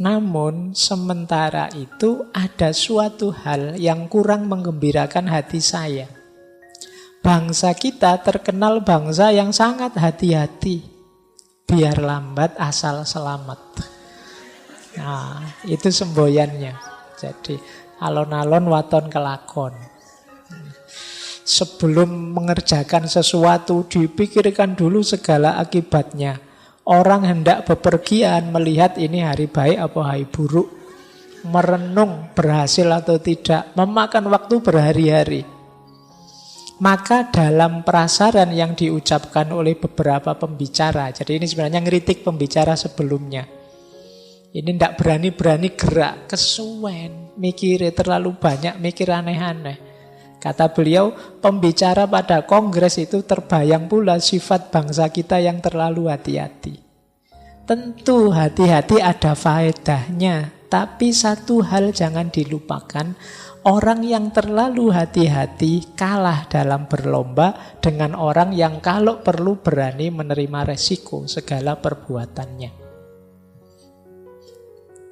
Namun sementara itu ada suatu hal yang kurang menggembirakan hati saya. Bangsa kita terkenal bangsa yang sangat hati-hati. Biar lambat asal selamat. Nah, itu semboyannya. Jadi alon-alon waton kelakon. Sebelum mengerjakan sesuatu dipikirkan dulu segala akibatnya. Orang hendak bepergian melihat ini hari baik apa hari buruk. Merenung berhasil atau tidak. Memakan waktu berhari-hari. Maka dalam prasaran yang diucapkan oleh beberapa pembicara. Jadi ini sebenarnya ngeritik pembicara sebelumnya. Ini tidak berani-berani gerak. Kesuwen. Mikirnya terlalu banyak. Mikir aneh-aneh. Kata beliau, pembicara pada kongres itu terbayang pula sifat bangsa kita yang terlalu hati-hati. Tentu hati-hati ada faedahnya, tapi satu hal jangan dilupakan, orang yang terlalu hati-hati kalah dalam berlomba dengan orang yang kalau perlu berani menerima resiko segala perbuatannya.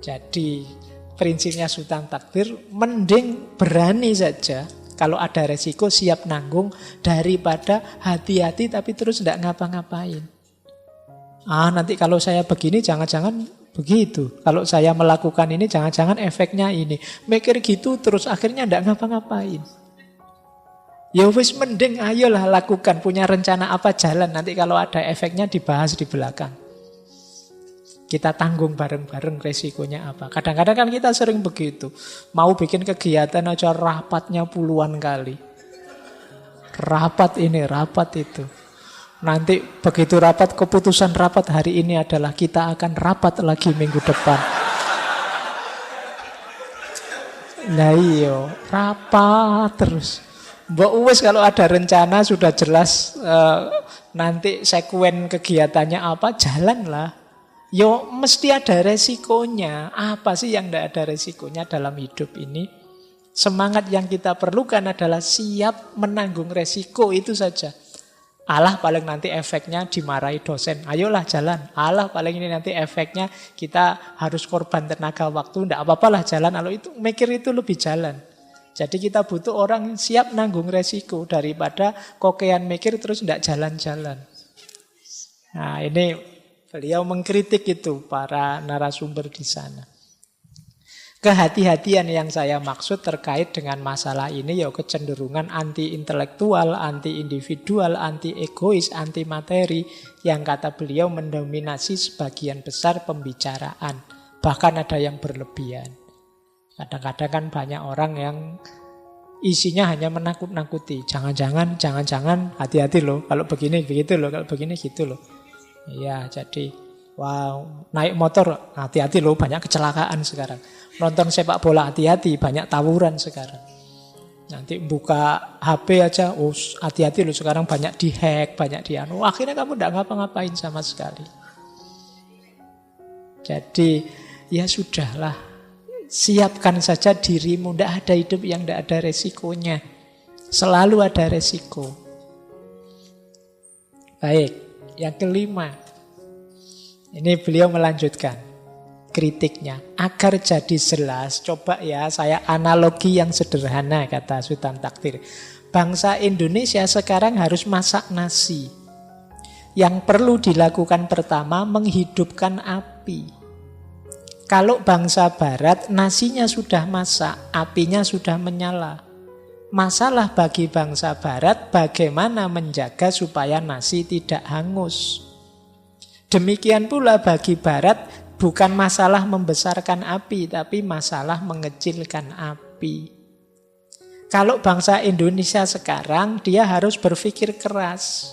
Jadi prinsipnya Sultan Takdir, mending berani saja. Kalau ada resiko siap nanggung daripada hati-hati tapi terus tidak ngapa-ngapain. Nanti kalau saya begini jangan-jangan begitu. Kalau saya melakukan ini jangan-jangan efeknya ini. Mikir gitu terus akhirnya tidak ngapa-ngapain. Ya wis mending ayolah lakukan. Punya rencana apa jalan. Nanti kalau ada efeknya dibahas di belakang. Kita tanggung bareng-bareng resikonya apa. Kadang-kadang kan kita sering begitu. Mau bikin kegiatan aja rapatnya puluhan kali. Rapat ini, rapat itu. Nanti begitu rapat, keputusan rapat hari ini adalah kita akan rapat lagi minggu depan. Nah iya, rapat terus. Mbak Uwes kalau ada rencana sudah jelas nanti sekuen kegiatannya apa, jalanlah. Yo mesti ada resikonya. Apa sih yang tidak ada resikonya dalam hidup ini? Semangat yang kita perlukan adalah siap menanggung resiko, itu saja. Alah paling nanti efeknya dimarahi dosen. Ayolah jalan. Alah paling ini nanti efeknya kita harus korban tenaga waktu. Tidak apa-apalah jalan. Kalau itu mikir itu lebih jalan. Jadi kita butuh orang yang siap nanggung resiko daripada kokean mikir terus tidak jalan-jalan. Nah ini beliau mengkritik itu para narasumber di sana. Kehati-hatian yang saya maksud terkait dengan masalah ini ya kecenderungan anti-intelektual, anti-individual, anti-egois, anti-materi yang kata beliau mendominasi sebagian besar pembicaraan. Bahkan ada yang berlebihan. Kadang-kadang kan banyak orang yang isinya hanya menakut-nakuti. Jangan-jangan, hati-hati loh. Kalau begini, begitu loh. Kalau begini, gitu loh. Iya, jadi wow, naik motor hati-hati loh, banyak kecelakaan sekarang. Nonton sepak bola hati-hati, banyak tawuran sekarang. Nanti buka HP aja, hati-hati loh sekarang banyak dihack, banyak dianu. Akhirnya kamu tidak ngapa-ngapain sama sekali. Jadi ya sudahlah, siapkan saja dirimu, tidak ada hidup yang tidak ada resikonya. Selalu ada resiko. Baik. Yang kelima, ini beliau melanjutkan kritiknya. Agar jadi jelas, coba ya saya analogi yang sederhana, kata Sultan Takdir. Bangsa Indonesia sekarang harus masak nasi. Yang perlu dilakukan pertama, menghidupkan api. Kalau bangsa Barat, nasinya sudah masak, apinya sudah menyala. Masalah bagi bangsa Barat bagaimana menjaga supaya nasi tidak hangus. Demikian pula bagi Barat bukan masalah membesarkan api, tapi masalah mengecilkan api. Kalau bangsa Indonesia sekarang dia harus berpikir keras.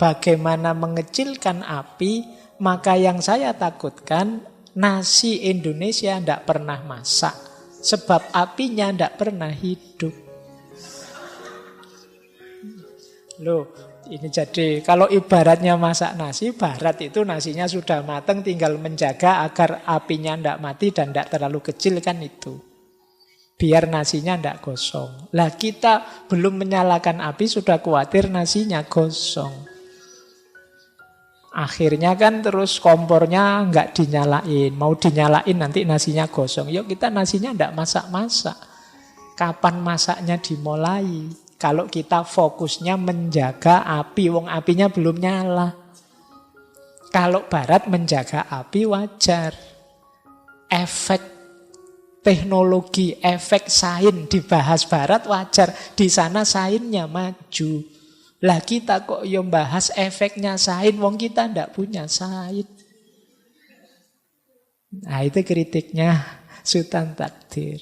Bagaimana mengecilkan api, maka yang saya takutkan nasi Indonesia tidak pernah masak. Sebab apinya tidak pernah hidup. Loh, ini jadi kalau ibaratnya masak nasi, Barat itu nasinya sudah matang, tinggal menjaga agar apinya tidak mati dan tidak terlalu kecil kan itu. Biar nasinya tidak gosong. Lah kita belum menyalakan api sudah khawatir nasinya gosong. Akhirnya kan terus kompornya nggak dinyalain. Mau dinyalain nanti nasinya gosong. Yuk kita nasinya nggak masak-masak. Kapan masaknya dimulai? Kalau kita fokusnya menjaga api, wong apinya belum nyala. Kalau barat menjaga api wajar. Efek teknologi, efek sains dibahas barat wajar. Di sana sainsnya maju. Lah kita kok yo bahas efeknya sains, wong kita ndak punya sains. Nah itu kritiknya Sultan Takdir.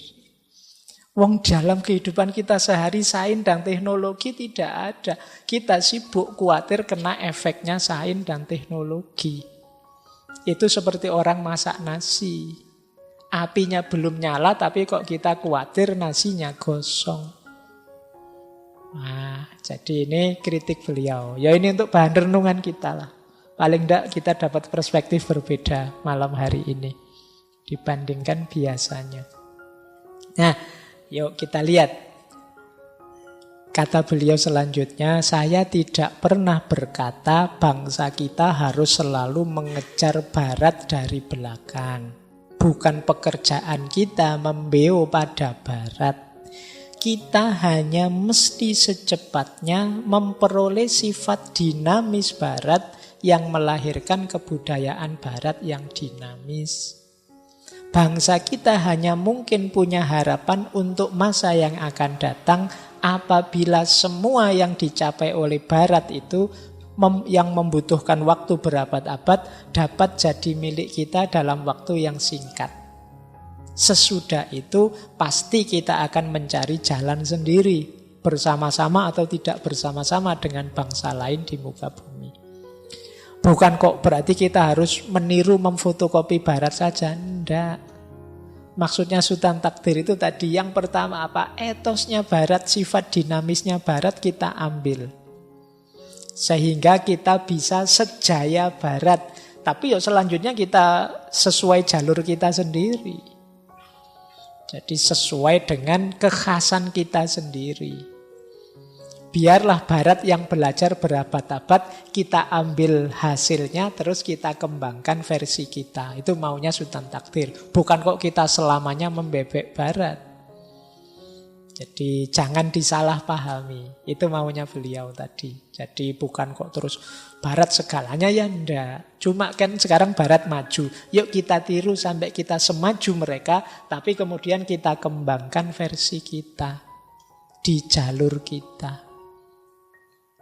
Wong dalam kehidupan kita sehari sains dan teknologi tidak ada. Kita sibuk khawatir kena efeknya sains dan teknologi. Itu seperti orang masak nasi. Apinya belum nyala tapi kok kita khawatir nasinya gosong. Nah, jadi ini kritik beliau. Ya ini untuk bahan renungan kita lah. Paling enggak kita dapat perspektif berbeda malam hari ini dibandingkan biasanya. Nah, yuk kita lihat. Kata beliau selanjutnya, saya tidak pernah berkata bangsa kita harus selalu mengejar barat dari belakang. Bukan pekerjaan kita membeo pada barat. Kita hanya mesti secepatnya memperoleh sifat dinamis barat yang melahirkan kebudayaan barat yang dinamis. Bangsa kita hanya mungkin punya harapan untuk masa yang akan datang apabila semua yang dicapai oleh barat itu yang membutuhkan waktu berabad-abad dapat jadi milik kita dalam waktu yang singkat. Sesudah itu pasti kita akan mencari jalan sendiri, bersama-sama atau tidak bersama-sama dengan bangsa lain di muka bumi. Bukan kok berarti kita harus meniru memfotokopi barat saja, enggak. Maksudnya Sultan Takdir itu tadi yang pertama apa? Etosnya barat, sifat dinamisnya barat kita ambil. Sehingga kita bisa sejaya barat. Tapi selanjutnya kita sesuai jalur kita sendiri. Jadi sesuai dengan kekhasan kita sendiri. Biarlah barat yang belajar berabad-abad, kita ambil hasilnya, terus kita kembangkan versi kita. Itu maunya Sultan Takdir. Bukan kok kita selamanya membebek barat. Jadi jangan disalahpahami. Itu maunya beliau tadi. Jadi bukan kok terus barat segalanya ya enggak. Cuma kan sekarang barat maju. Yuk kita tiru sampai kita semaju mereka. Tapi kemudian kita kembangkan versi kita. Di jalur kita.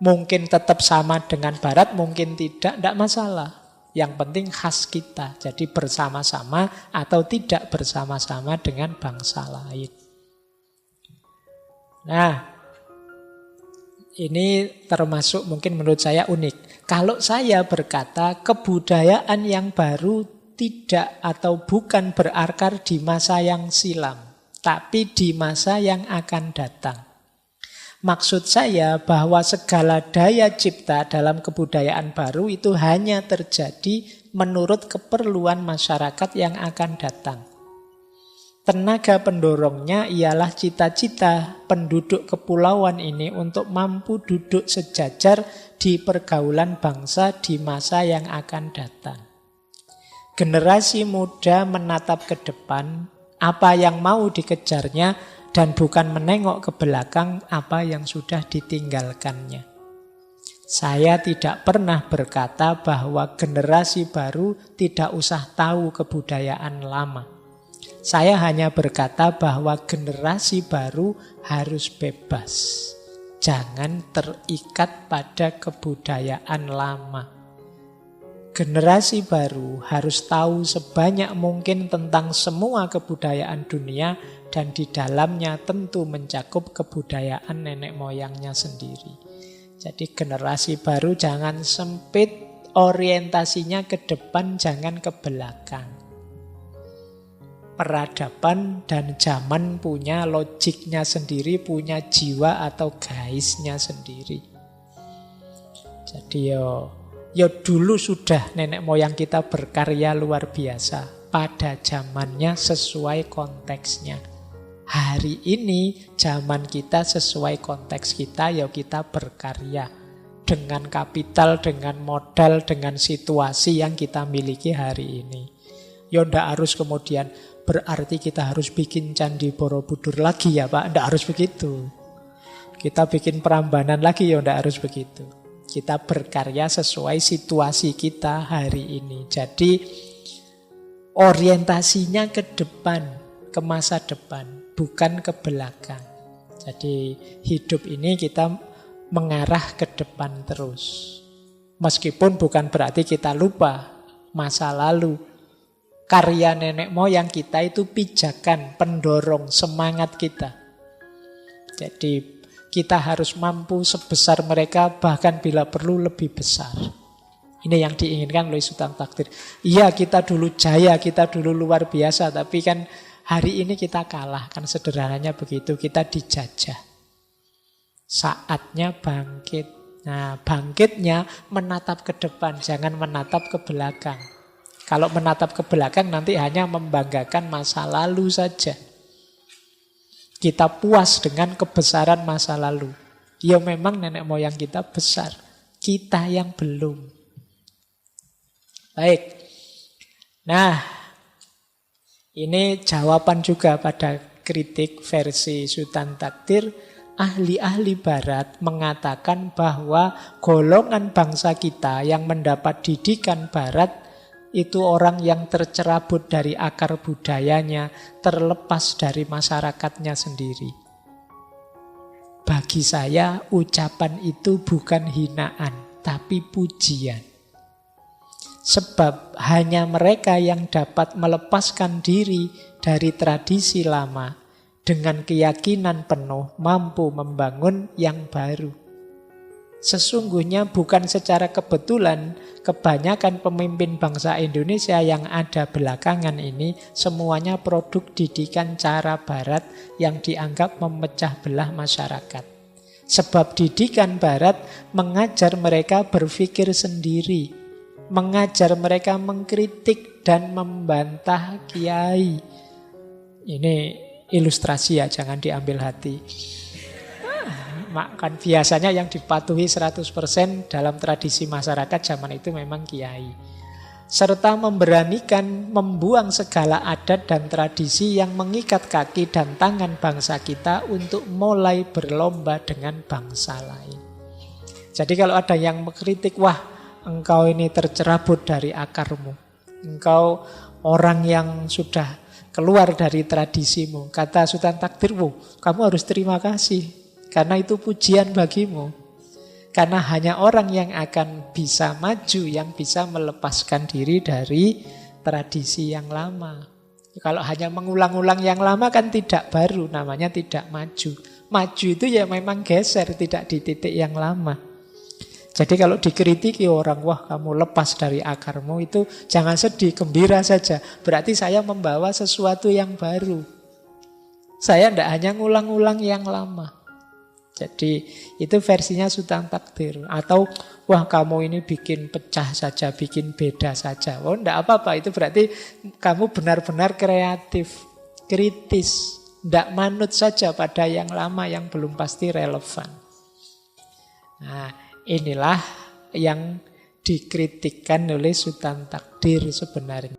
Mungkin tetap sama dengan barat, mungkin tidak masalah. Yang penting khas kita. Jadi bersama-sama atau tidak bersama-sama dengan bangsa lain. Nah, ini termasuk mungkin menurut saya unik. Kalau saya berkata kebudayaan yang baru tidak atau bukan berakar di masa yang silam, tapi di masa yang akan datang. Maksud saya bahwa segala daya cipta dalam kebudayaan baru itu hanya terjadi menurut keperluan masyarakat yang akan datang. Tenaga pendorongnya ialah cita-cita penduduk kepulauan ini untuk mampu duduk sejajar di pergaulan bangsa di masa yang akan datang. Generasi muda menatap ke depan apa yang mau dikejarnya dan bukan menengok ke belakang apa yang sudah ditinggalkannya. Saya tidak pernah berkata bahwa generasi baru tidak usah tahu kebudayaan lama. Saya hanya berkata bahwa generasi baru harus bebas. Jangan terikat pada kebudayaan lama. Generasi baru harus tahu sebanyak mungkin tentang semua kebudayaan dunia dan di dalamnya tentu mencakup kebudayaan nenek moyangnya sendiri. Jadi generasi baru jangan sempit, orientasinya ke depan, jangan ke belakang. Peradaban dan zaman punya logiknya sendiri, punya jiwa atau gaisnya sendiri. Jadi yo dulu sudah nenek moyang kita berkarya luar biasa. Pada zamannya sesuai konteksnya. Hari ini zaman kita sesuai konteks kita, ya kita berkarya. dengan kapital, dengan modal, dengan situasi yang kita miliki hari ini. Ya ndak harus kemudian berarti kita harus bikin Candi Borobudur lagi ya Pak. Ndak harus begitu. Kita bikin Prambanan lagi ya ndak harus begitu. Kita berkarya sesuai situasi kita hari ini. Jadi orientasinya ke depan, ke masa depan, bukan ke belakang. Jadi hidup ini kita mengarah ke depan terus. Meskipun bukan berarti kita lupa masa lalu. Karya nenek moyang kita itu pijakan, pendorong, semangat kita. Jadi kita harus mampu sebesar mereka, bahkan bila perlu lebih besar. Ini yang diinginkan oleh Sultan Takdir. Iya, kita dulu jaya, kita dulu luar biasa, tapi kan hari ini kita kalah. Kan sederhananya begitu, kita dijajah. Saatnya bangkit. Nah, bangkitnya menatap ke depan, jangan menatap ke belakang. Kalau menatap ke belakang nanti hanya membanggakan masa lalu saja. Kita puas dengan kebesaran masa lalu. Ya memang nenek moyang kita besar, kita yang belum. Baik. Nah, ini jawaban juga pada kritik versi Sultan Takdir. Ahli-ahli barat mengatakan bahwa golongan bangsa kita yang mendapat didikan barat itu orang yang tercerabut dari akar budayanya, terlepas dari masyarakatnya sendiri. Bagi saya, ucapan itu bukan hinaan, tapi pujian. Sebab hanya mereka yang dapat melepaskan diri dari tradisi lama dengan keyakinan penuh mampu membangun yang baru. Sesungguhnya bukan secara kebetulan kebanyakan pemimpin bangsa Indonesia yang ada belakangan ini semuanya produk didikan cara barat yang dianggap memecah belah masyarakat. Sebab didikan barat mengajar mereka berpikir sendiri, mengajar mereka mengkritik dan membantah kiai. Ini ilustrasi ya, jangan diambil hati. Kan biasanya yang dipatuhi 100% dalam tradisi masyarakat zaman itu memang kiai. Serta memberanikan membuang segala adat dan tradisi yang mengikat kaki dan tangan bangsa kita untuk mulai berlomba dengan bangsa lain. Jadi kalau ada yang mengkritik, wah engkau ini tercerabut dari akarmu, engkau orang yang sudah keluar dari tradisimu, kata Sultan Takdir, kamu harus terima kasih. Karena itu pujian bagimu. Karena hanya orang yang akan bisa maju, yang bisa melepaskan diri dari tradisi yang lama. Kalau hanya mengulang-ulang yang lama kan tidak baru, namanya tidak maju. Maju itu ya memang geser, tidak di titik yang lama. Jadi kalau dikritiki orang, wah kamu lepas dari akarmu, itu jangan sedih, gembira saja. Berarti saya membawa sesuatu yang baru. Saya tidak hanya ngulang-ulang yang lama. Jadi itu versinya Sultan Takdir. Atau wah kamu ini bikin pecah saja, bikin beda saja. Oh enggak apa-apa, itu berarti kamu benar-benar kreatif, kritis. Enggak manut saja pada yang lama yang belum pasti relevan. Nah inilah yang dikritikkan oleh Sultan Takdir sebenarnya.